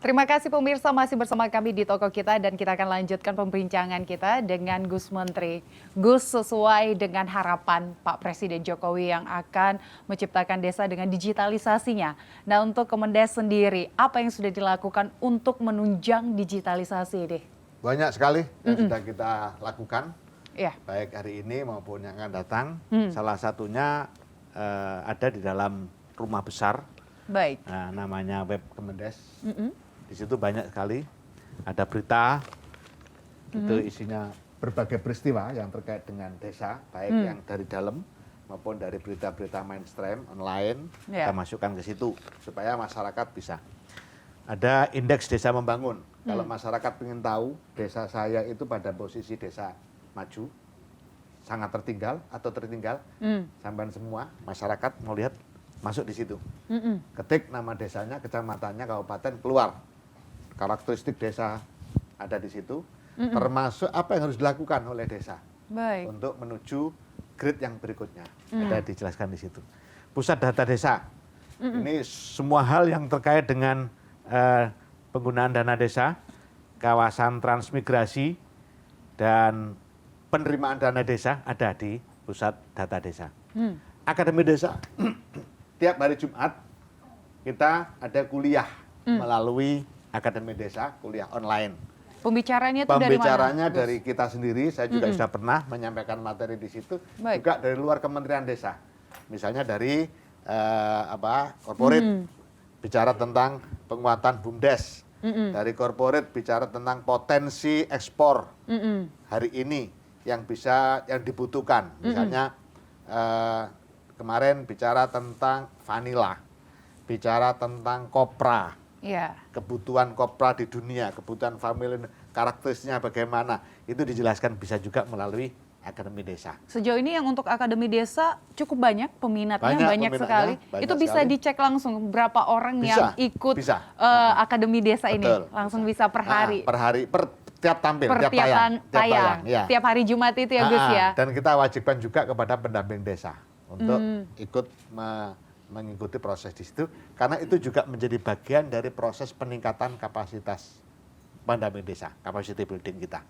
Terima kasih pemirsa masih bersama kami di Toko Kita dan kita akan lanjutkan pembincangan kita dengan Gus Menteri. Gus, sesuai dengan harapan Pak Presiden Jokowi yang akan menciptakan desa dengan digitalisasinya. Nah, untuk Kemendes sendiri, apa yang sudah dilakukan untuk menunjang digitalisasi ini? Banyak sekali yang sudah kita lakukan, Ya. baik hari ini maupun yang akan datang. Salah satunya ada di dalam rumah besar. Baik. Nah, namanya web Kemendes. Di situ banyak sekali ada berita, itu isinya berbagai peristiwa yang terkait dengan desa, baik yang dari dalam maupun dari berita-berita mainstream online, kita masukkan ke situ supaya masyarakat bisa. Ada indeks desa membangun. Kalau masyarakat ingin tahu desa saya itu pada posisi desa maju, sangat tertinggal atau tertinggal, sampai semua masyarakat mau lihat masuk di situ. Ketik nama desanya, kecamatannya, kabupaten, keluar. Karakteristik desa ada di situ, termasuk apa yang harus dilakukan oleh desa untuk menuju grid yang berikutnya. Ada dijelaskan di situ. Pusat data desa, ini semua hal yang terkait dengan penggunaan dana desa, kawasan transmigrasi, dan penerimaan dana desa ada di pusat data desa. Akademi desa, tiap hari Jumat kita ada kuliah melalui Akademi Desa, kuliah online. Pembicaranya itu dari mana? Pembicaranya dari kita sendiri, saya juga sudah pernah menyampaikan materi di situ, juga dari luar Kementerian Desa. Misalnya dari corporate, bicara tentang penguatan BUMDes. Dari corporate bicara tentang potensi ekspor hari ini yang dibutuhkan. Misalnya kemarin bicara tentang vanila, bicara tentang kopra. Kebutuhan kopra di dunia, kebutuhan family, karakteristiknya bagaimana, itu dijelaskan bisa juga melalui Akademi Desa. Sejauh ini yang untuk Akademi Desa cukup banyak peminatnya, banyak sekali. Itu bisa dicek langsung berapa orang yang ikut Akademi Desa ini, langsung bisa per hari. Per tiap tampil, tiap tayang. Tiap hari Jumat itu ya Gus ya. Dan kita wajibkan juga kepada pendamping desa untuk ikut mengikuti proses di situ, karena itu juga menjadi bagian dari proses peningkatan kapasitas pendamping desa, capacity building kita.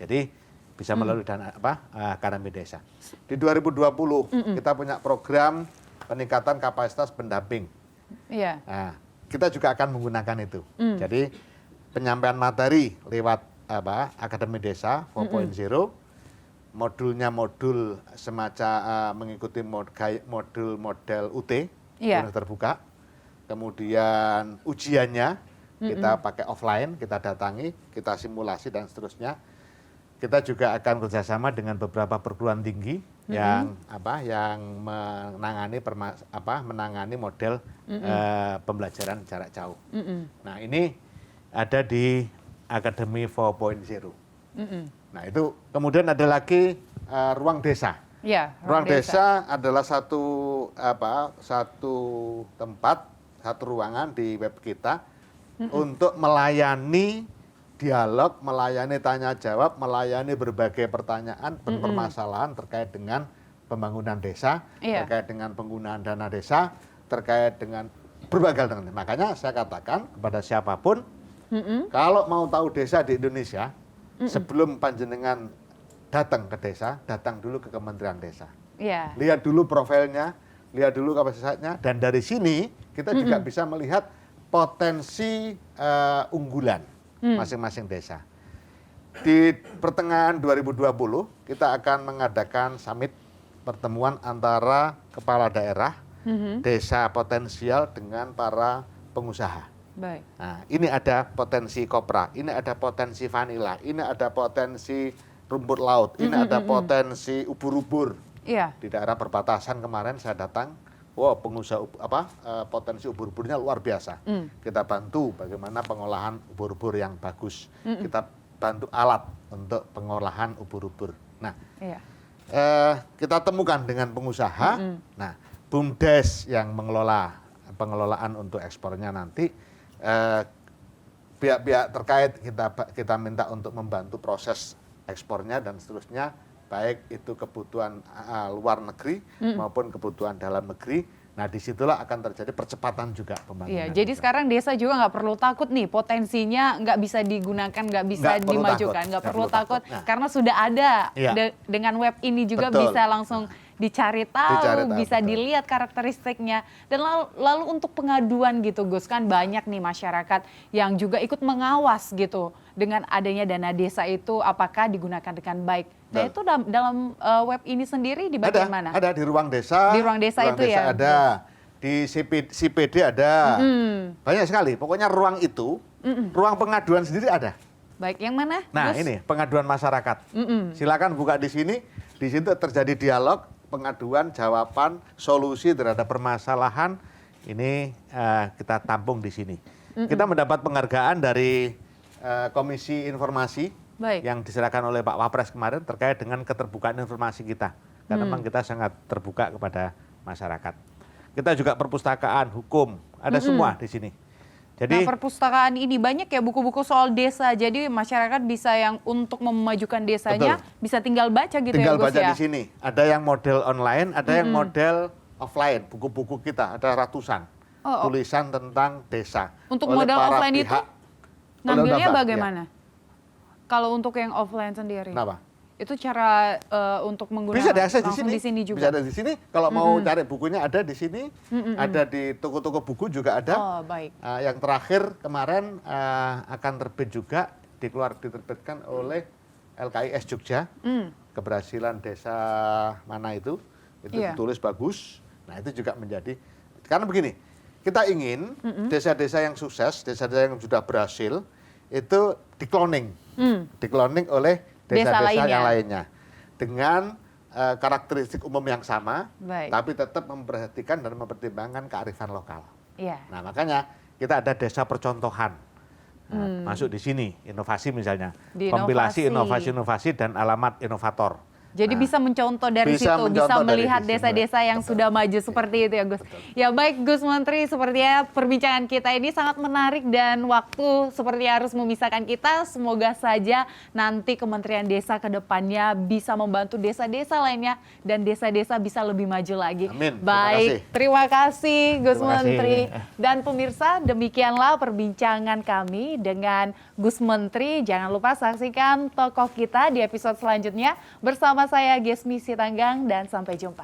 Jadi bisa melalui dana Akademi Desa. Di 2020 kita punya program peningkatan kapasitas pendamping. Nah, kita juga akan menggunakan itu. Jadi penyampaian materi lewat Akademi Desa 4.0. Modulnya modul semacam mengikuti model UT, terbuka. Kemudian ujiannya kita pakai offline, kita datangi, kita simulasi dan seterusnya. Kita juga akan kerjasama dengan beberapa perguruan tinggi yang menangani model pembelajaran jarak jauh. Nah, ini ada di Akademi 4.0. Nah, itu kemudian ada lagi ruang desa. Ruang desa adalah satu tempat, satu ruangan di web kita untuk melayani dialog, melayani tanya jawab, melayani berbagai pertanyaan, permasalahan terkait dengan pembangunan desa, terkait dengan penggunaan dana desa, terkait dengan berbagai hal. Makanya saya katakan kepada siapapun, kalau mau tahu desa di Indonesia, sebelum panjenengan datang ke desa, datang dulu ke Kementerian Desa. Lihat dulu profilnya, lihat dulu kapasitasnya, dan dari sini kita juga bisa melihat potensi unggulan masing-masing desa. Di pertengahan 2020 kita akan mengadakan summit pertemuan antara kepala daerah, desa potensial dengan para pengusaha. Nah, ini ada potensi kopra, ini ada potensi vanila, ini ada potensi rumput laut, ini ada potensi ubur-ubur. Di daerah perbatasan kemarin saya datang, pengusaha potensi ubur-uburnya luar biasa. Kita bantu bagaimana pengolahan ubur-ubur yang bagus. Kita bantu alat untuk pengolahan ubur-ubur. Nah, kita temukan dengan pengusaha. Nah, BUMDes yang mengelola pengelolaan untuk ekspornya nanti. Pihak-pihak terkait kita minta untuk membantu proses ekspornya dan seterusnya, baik itu kebutuhan luar negeri maupun kebutuhan dalam negeri, Nah, disitulah akan terjadi percepatan juga pembangunan. Iya, jadi sekarang desa juga nggak perlu takut nih, potensinya nggak bisa digunakan, nggak bisa dimajukan, nggak perlu takut, Nah, karena sudah ada iya. dengan web ini juga Betul. bisa langsung dicari tahu, bisa betul. dilihat karakteristiknya. Dan lalu untuk pengaduan gitu Gus, kan banyak nih masyarakat yang juga ikut mengawas gitu dengan adanya dana desa itu apakah digunakan dengan baik. Nah itu dalam web ini sendiri di bagian mana? Ada di ruang desa. Di ruang desa itu ya? Ada. Di CPD ada. Banyak sekali. Pokoknya ruang itu, ruang pengaduan sendiri ada. Baik, yang mana? Nah, Gus? ini pengaduan masyarakat. Silakan buka di sini. Di situ terjadi dialog, pengaduan, jawaban, solusi terhadap permasalahan. Ini kita tampung di sini. Kita mendapat penghargaan dari Komisi Informasi yang diserahkan oleh Pak Wapres kemarin terkait dengan keterbukaan informasi kita. Karena memang kita sangat terbuka kepada masyarakat. Kita juga perpustakaan, hukum, ada semua di sini. Jadi, nah, perpustakaan ini banyak ya buku-buku soal desa. Jadi masyarakat bisa yang untuk memajukan desanya bisa tinggal baca gitu tinggal ya Gus baca ya. di sini. Ada yang model online, ada yang model offline. Buku-buku kita ada ratusan tulisan tentang desa. Untuk oleh model para offline itu pihak. ngambilnya bagaimana? Kalau untuk yang offline sendiri? Kenapa? Itu cara untuk menggunakan Bisa diakses di langsung sini. di sini juga. Bisa ada di sini. Kalau mau cari bukunya ada di sini. Ada di toko-toko buku juga ada. Oh, baik. Yang terakhir kemarin akan terbit juga diterbitkan oleh LKIS Jogja. Keberhasilan desa mana itu ditulis bagus. Nah, itu juga menjadi karena begini, kita ingin desa-desa yang sukses, desa-desa yang sudah berhasil itu dikloning. Dikloning oleh desa-desa yang lainnya dengan karakteristik umum yang sama, tapi tetap memperhatikan dan mempertimbangkan kearifan lokal. Nah, makanya kita ada desa percontohan. Nah, masuk di sini, inovasi misalnya, kompilasi inovasi-inovasi dan alamat inovator. Jadi bisa mencontoh dari situ, bisa melihat desa-desa yang sudah maju seperti itu ya Gus. Ya baik Gus Menteri, sepertinya perbincangan kita ini sangat menarik dan waktu sepertinya harus memisahkan kita. Semoga saja nanti Kementerian Desa ke depannya bisa membantu desa-desa lainnya dan desa-desa bisa lebih maju lagi. Amin. Baik, terima kasih Gus Menteri. Dan pemirsa, demikianlah perbincangan kami dengan Gus Menteri. Jangan lupa saksikan tokoh kita di episode selanjutnya bersama saya Gesmi Sitanggang dan sampai jumpa.